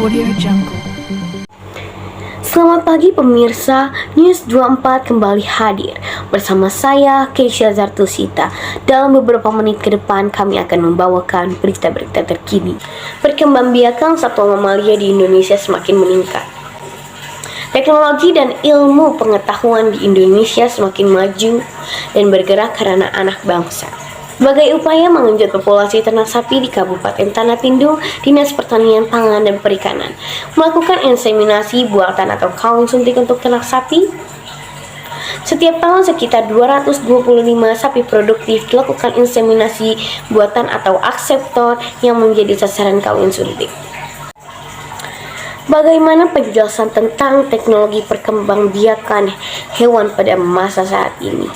Audio Jungle. Selamat pagi pemirsa, News 24 kembali hadir bersama saya, Keisha Zartusita. Dalam beberapa menit ke depan kami akan membawakan berita-berita terkini. Perkembangbiakan satwa mamalia di Indonesia semakin meningkat. Teknologi dan ilmu pengetahuan di Indonesia semakin maju dan bergerak karena anak bangsa. Sebagai upaya mengenjot populasi ternak sapi di Kabupaten Tanah Tindung, Dinas Pertanian Pangan dan Perikanan melakukan inseminasi buatan atau kawin suntik untuk ternak sapi. Setiap tahun sekitar 225 sapi produktif dilakukan inseminasi buatan atau akseptor yang menjadi sasaran kawin suntik. Bagaimana penjelasan tentang teknologi perkembangbiakan hewan pada masa saat ini?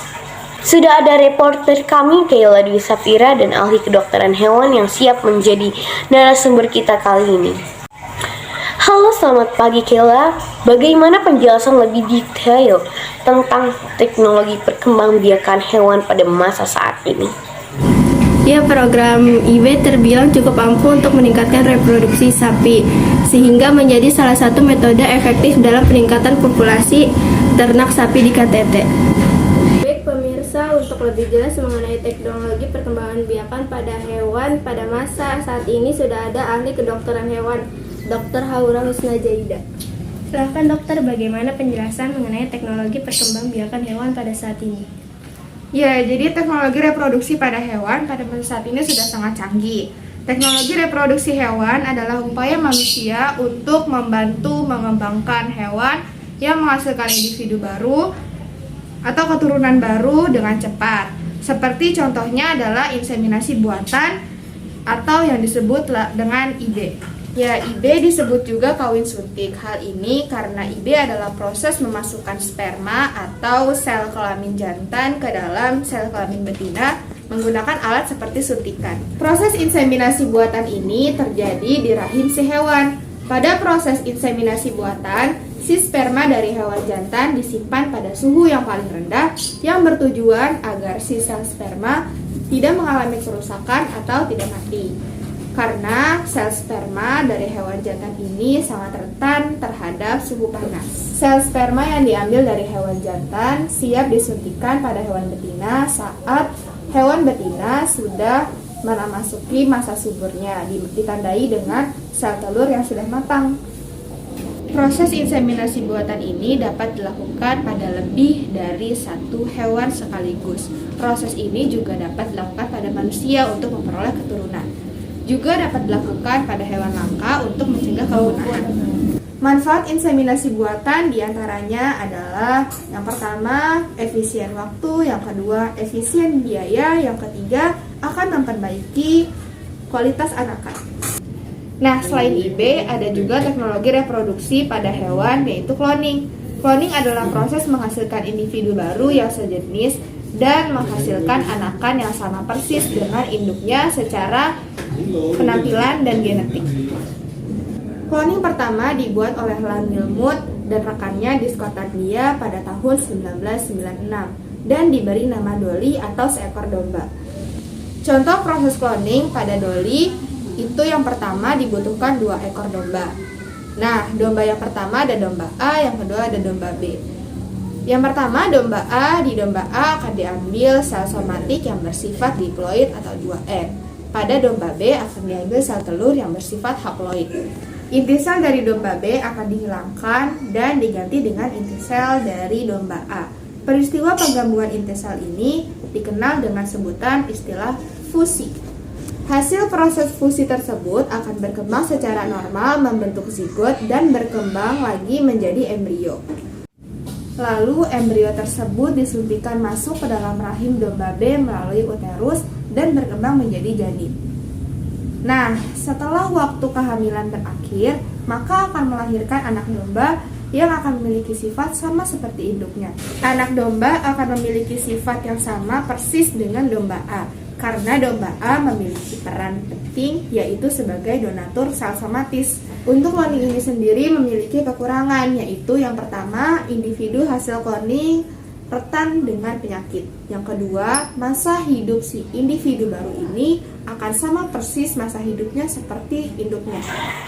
Sudah ada reporter kami Kayla Dwi Safira dan ahli kedokteran hewan yang siap menjadi narasumber kita kali ini. Halo, selamat pagi Kayla. Bagaimana penjelasan lebih detail tentang teknologi perkembangbiakan hewan pada masa saat ini? Ya, program IB terbilang cukup ampuh untuk meningkatkan reproduksi sapi, sehingga menjadi salah satu metode efektif dalam peningkatan populasi ternak sapi di KTT. Baik pemirsa, untuk lebih jelas mengenai teknologi perkembangan biakan pada hewan pada masa saat ini sudah ada ahli kedokteran hewan, Dr. Haura Husna Jaida. Silahkan dokter, bagaimana penjelasan mengenai teknologi perkembangbiakan hewan pada saat ini? Ya, jadi teknologi reproduksi pada hewan pada masa saat ini sudah sangat canggih. Teknologi reproduksi hewan adalah upaya manusia untuk membantu mengembangkan hewan yang menghasilkan individu baru atau keturunan baru dengan cepat. Seperti contohnya adalah inseminasi buatan atau yang disebut dengan IB. Ya, IB disebut juga kawin suntik. Hal ini karena IB adalah proses memasukkan sperma atau sel kelamin jantan ke dalam sel kelamin betina menggunakan alat seperti suntikan. Proses inseminasi buatan ini terjadi di rahim si hewan. Pada proses inseminasi buatan, si sperma dari hewan jantan disimpan pada suhu yang paling rendah yang bertujuan agar si sel sperma tidak mengalami kerusakan atau tidak mati. Karena sel sperma dari hewan jantan ini sangat rentan terhadap suhu panas. Sel sperma yang diambil dari hewan jantan siap disuntikan pada hewan betina saat hewan betina sudah memasuki masa suburnya, ditandai dengan sel telur yang sudah matang. Proses inseminasi buatan ini dapat dilakukan pada lebih dari satu hewan sekaligus. Proses ini juga dapat dilakukan pada manusia untuk memperoleh keturunan. Juga dapat dilakukan pada hewan langka untuk mencegah kepunaan. Manfaat inseminasi buatan diantaranya adalah yang pertama, efisien waktu, yang kedua, efisien biaya, yang ketiga, akan memperbaiki kualitas anakan. Nah, selain IB, ada juga teknologi reproduksi pada hewan, yaitu cloning. Cloning adalah proses menghasilkan individu baru yang sejenis dan menghasilkan anakan yang sama persis dengan induknya secara penampilan dan genetik. Cloning pertama dibuat oleh Lamil Muth dan rekannya di Skotlandia pada tahun 1996 dan diberi nama Dolly atau seekor domba. Contoh proses cloning pada Dolly itu yang pertama dibutuhkan 2 ekor domba. Nah, domba yang pertama ada domba A, yang kedua ada domba B. Yang pertama, domba A, di domba A akan diambil sel somatik yang bersifat diploid atau 2N. Pada domba B akan diambil sel telur yang bersifat haploid. Inti sel dari domba B akan dihilangkan dan diganti dengan inti sel dari domba A. Peristiwa penggabungan inti sel ini dikenal dengan sebutan istilah fusi. Hasil proses fusi tersebut akan berkembang secara normal membentuk zigot dan berkembang lagi menjadi embrio. Lalu embrio tersebut disuntikan masuk ke dalam rahim domba B melalui uterus dan berkembang menjadi janin. Nah, setelah waktu kehamilan berakhir, maka akan melahirkan anak domba yang akan memiliki sifat sama seperti induknya. Anak domba akan memiliki sifat yang sama persis dengan domba A, karena domba A memiliki peran penting yaitu sebagai donatur sel somatis. Untuk cloning ini sendiri memiliki kekurangan, yaitu yang pertama, individu hasil cloning rentan dengan penyakit. Yang kedua, masa hidup si individu baru ini akan sama persis masa hidupnya seperti induknya.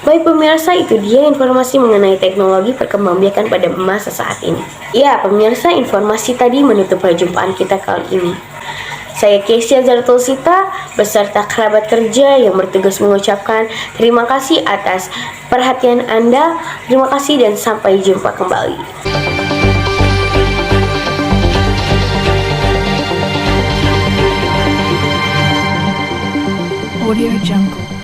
Baik pemirsa, itu dia informasi mengenai teknologi perkembangbiakan pada masa saat ini. Ya pemirsa, informasi tadi menutup perjumpaan kita kali ini. Saya Kesia Zartulsita beserta kerabat kerja yang bertugas mengucapkan terima kasih atas perhatian Anda. Terima kasih dan sampai jumpa kembali. Audio Jungle.